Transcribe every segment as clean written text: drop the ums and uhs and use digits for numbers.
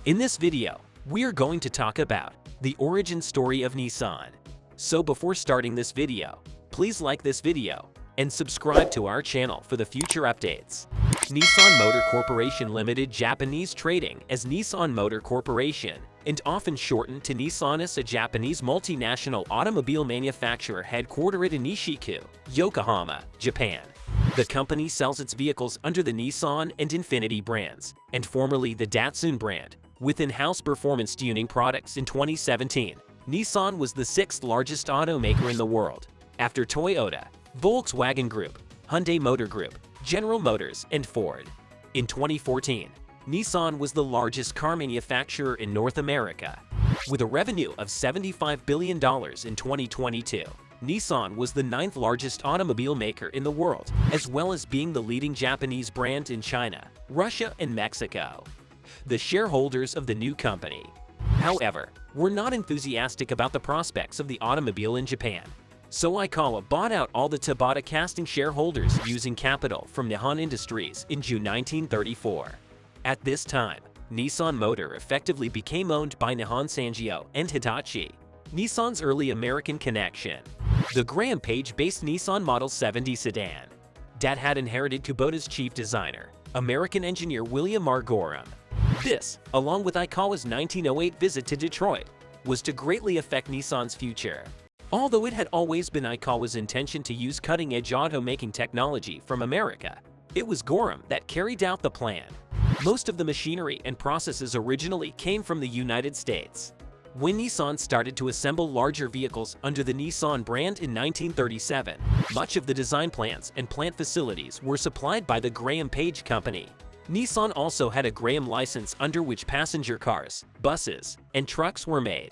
In this video, we are going to talk about the origin story of Nissan. So before starting this video, please like this video and subscribe to our channel for the future updates. Nissan Motor Corporation Limited, Japanese trading as Nissan Motor Corporation, and often shortened to Nissan, is a Japanese multinational automobile manufacturer headquartered in Nishi-ku, Yokohama, Japan. The company sells its vehicles under the Nissan and Infiniti brands, and formerly the Datsun brand, with in-house performance tuning products. In 2017, Nissan was the sixth largest automaker in the world, after Toyota, Volkswagen Group, Hyundai Motor Group, General Motors, and Ford. In 2014, Nissan was the largest car manufacturer in North America. With a revenue of $75 billion in 2022, Nissan was the ninth largest automobile maker in the world, as well as being the leading Japanese brand in China, Russia, and Mexico. The shareholders of the new company, however, were not enthusiastic about the prospects of the automobile in Japan. So Aikawa bought out all the Tabata casting shareholders using capital from Nihon Industries in June 1934. At this time, Nissan Motor effectively became owned by Nihon Sangyo and Hitachi, Nissan's early American connection. The Graham Page-based Nissan Model 70 sedan that had inherited Kubota's chief designer, American engineer William R. Gorham. This, along with Aikawa's 1908 visit to Detroit, was to greatly affect Nissan's future. Although it had always been Aikawa's intention to use cutting-edge automaking technology from America, it was Gorham that carried out the plan. Most of the machinery and processes originally came from the United States. When Nissan started to assemble larger vehicles under the Nissan brand in 1937, much of the design plans and plant facilities were supplied by the Graham Page Company. Nissan also had a Graham license under which passenger cars, buses, and trucks were made.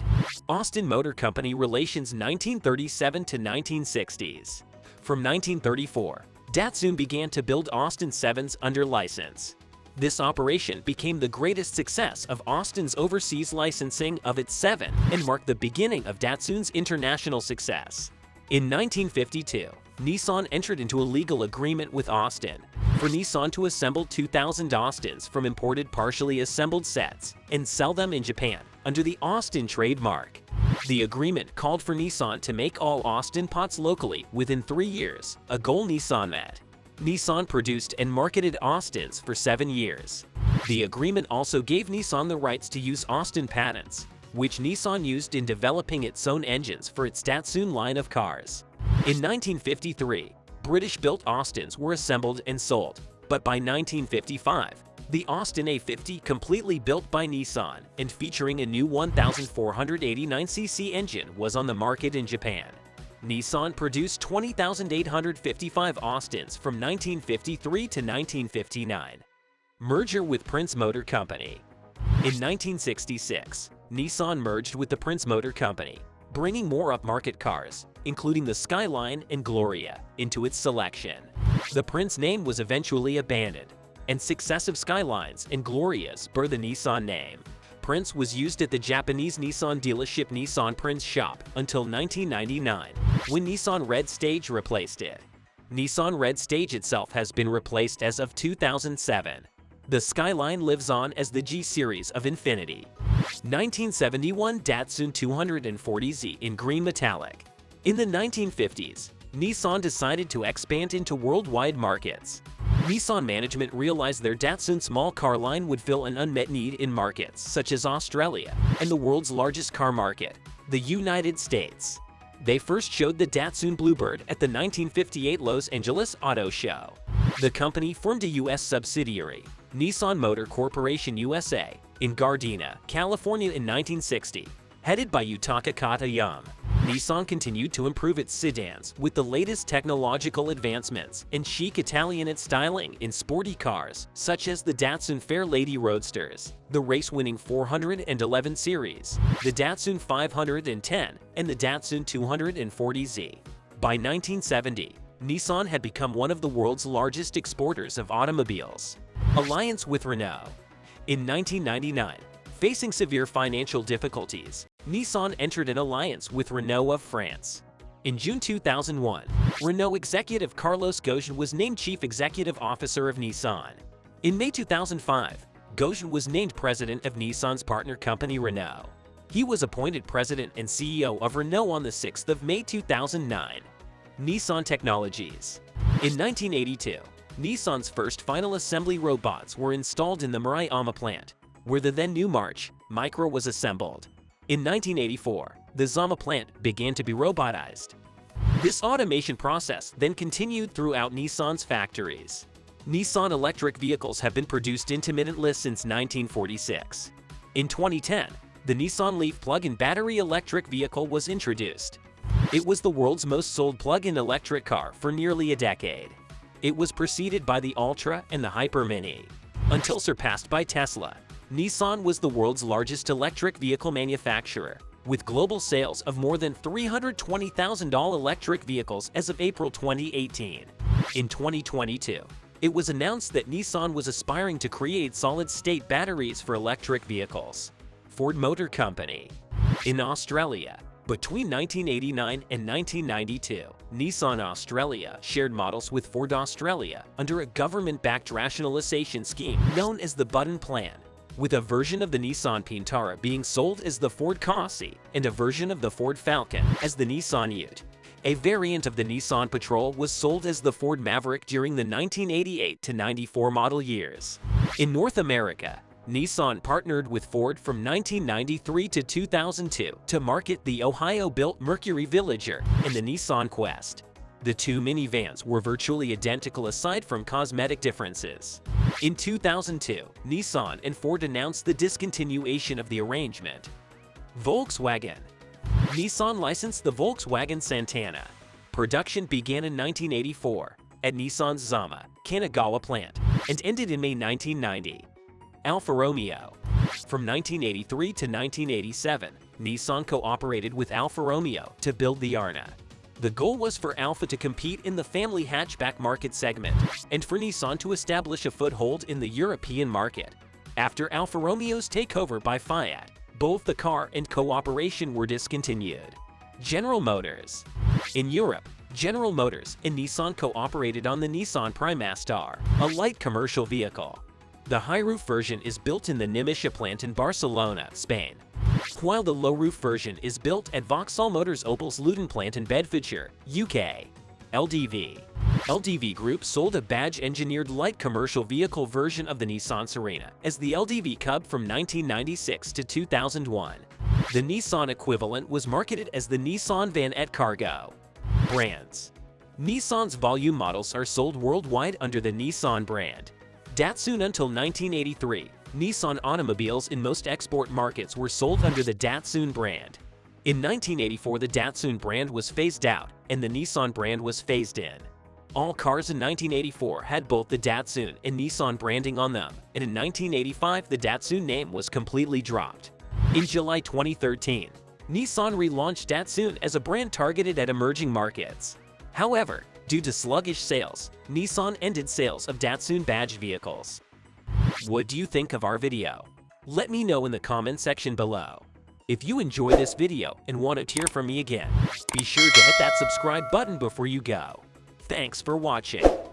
Austin Motor Company relations 1937 to 1960s. From 1934, Datsun began to build Austin 7s under license. This operation became the greatest success of Austin's overseas licensing of its 7 and marked the beginning of Datsun's international success. In 1952, Nissan entered into a legal agreement with Austin for Nissan to assemble 2,000 Austins from imported partially assembled sets and sell them in Japan under the Austin trademark. The agreement called for Nissan to make all Austin pots locally within 3 years, a goal Nissan met. Nissan produced and marketed Austins for 7 years. The agreement also gave Nissan the rights to use Austin patents, which Nissan used in developing its own engines for its Datsun line of cars. In 1953, British-built Austins were assembled and sold, but by 1955, the Austin A50, completely built by Nissan and featuring a new 1,489cc engine, was on the market in Japan. Nissan produced 20,855 Austins from 1953 to 1959. Merger with Prince Motor Company. In 1966, Nissan merged with the Prince Motor Company, bringing more upmarket cars, including the Skyline and Gloria, into its selection. The Prince name was eventually abandoned, and successive Skylines and Glorias bore the Nissan name. Prince was used at the Japanese Nissan dealership Nissan Prince Shop until 1999, when Nissan Red Stage replaced it. Nissan Red Stage itself has been replaced as of 2007. The Skyline lives on as the G series of Infiniti. 1971 Datsun 240Z in green metallic. In the 1950s, Nissan decided to expand into worldwide markets. Nissan management realized their Datsun small car line would fill an unmet need in markets such as Australia and the world's largest car market, the United States. They first showed the Datsun Bluebird at the 1958 Los Angeles Auto Show. The company formed a U.S. subsidiary, Nissan Motor Corporation USA, in Gardena, California in 1960, headed by Yutaka Katayama. Nissan continued to improve its sedans with the latest technological advancements and chic Italianate styling in sporty cars such as the Datsun Fair Lady Roadsters, the race-winning 411 series, the Datsun 510, and the Datsun 240Z. By 1970, Nissan had become one of the world's largest exporters of automobiles. Alliance with Renault. In 1999, facing severe financial difficulties, Nissan entered an alliance with Renault of France. In June 2001, Renault executive Carlos Ghosn was named Chief Executive Officer of Nissan. In May 2005, Gojin was named president of Nissan's partner company Renault. He was appointed president and CEO of Renault on the 6th of May 2009. Nissan Technologies. In 1982, Nissan's first final assembly robots were installed in the Murayama plant, where the then new March Micro was assembled. In 1984, the Zama plant began to be robotized. This automation process then continued throughout Nissan's factories. Nissan electric vehicles have been produced intermittently since 1946. In 2010, the Nissan Leaf plug-in battery electric vehicle was introduced. It was the world's most sold plug-in electric car for nearly a decade. It was preceded by the Ultra and the Hyper Mini. Until surpassed by Tesla, Nissan was the world's largest electric vehicle manufacturer, with global sales of more than 320,000 all-electric vehicles as of April 2018. In 2022, it was announced that Nissan was aspiring to create solid-state batteries for electric vehicles. Ford Motor Company. In Australia, between 1989 and 1992, Nissan Australia shared models with Ford Australia under a government-backed rationalization scheme known as the Button Plan, with a version of the Nissan Pintara being sold as the Ford Kasi and a version of the Ford Falcon as the Nissan Ute. A variant of the Nissan Patrol was sold as the Ford Maverick during the 1988 to 94 model years. In North America, Nissan partnered with Ford from 1993 to 2002 to market the Ohio-built Mercury Villager and the Nissan Quest. The two minivans were virtually identical aside from cosmetic differences. In 2002, Nissan and Ford announced the discontinuation of the arrangement. Volkswagen. Nissan licensed the Volkswagen Santana. Production began in 1984 at Nissan's Zama, Kanagawa plant and ended in May 1990. Alfa Romeo. From 1983 to 1987, Nissan cooperated with Alfa Romeo to build the Arna. The goal was for Alfa to compete in the family hatchback market segment, and for Nissan to establish a foothold in the European market. After Alfa Romeo's takeover by Fiat, both the car and cooperation were discontinued. General Motors. In Europe, General Motors and Nissan cooperated on the Nissan Primastar, a light commercial vehicle. The high-roof version is built in the Nishi-ku plant in Barcelona, Spain, while the low-roof version is built at Vauxhall Motors Opel's Luton plant in Bedfordshire, UK. LDV Group sold a badge-engineered light commercial vehicle version of the Nissan Serena as the LDV Cub from 1996 to 2001. The Nissan equivalent was marketed as the Nissan Vanette Cargo. Brands. Nissan's volume models are sold worldwide under the Nissan brand. Datsun. Until 1983, Nissan automobiles in most export markets were sold under the Datsun brand. In 1984, the Datsun brand was phased out and the Nissan brand was phased in. All cars in 1984 had both the Datsun and Nissan branding on them, and in 1985 the Datsun name was completely dropped. In July 2013, Nissan relaunched Datsun as a brand targeted at emerging markets. However, due to sluggish sales, Nissan ended sales of Datsun badge vehicles. What do you think of our video? Let me know in the comment section below. If you enjoy this video and want to hear from me again, be sure to hit that subscribe button before you go. Thanks for watching.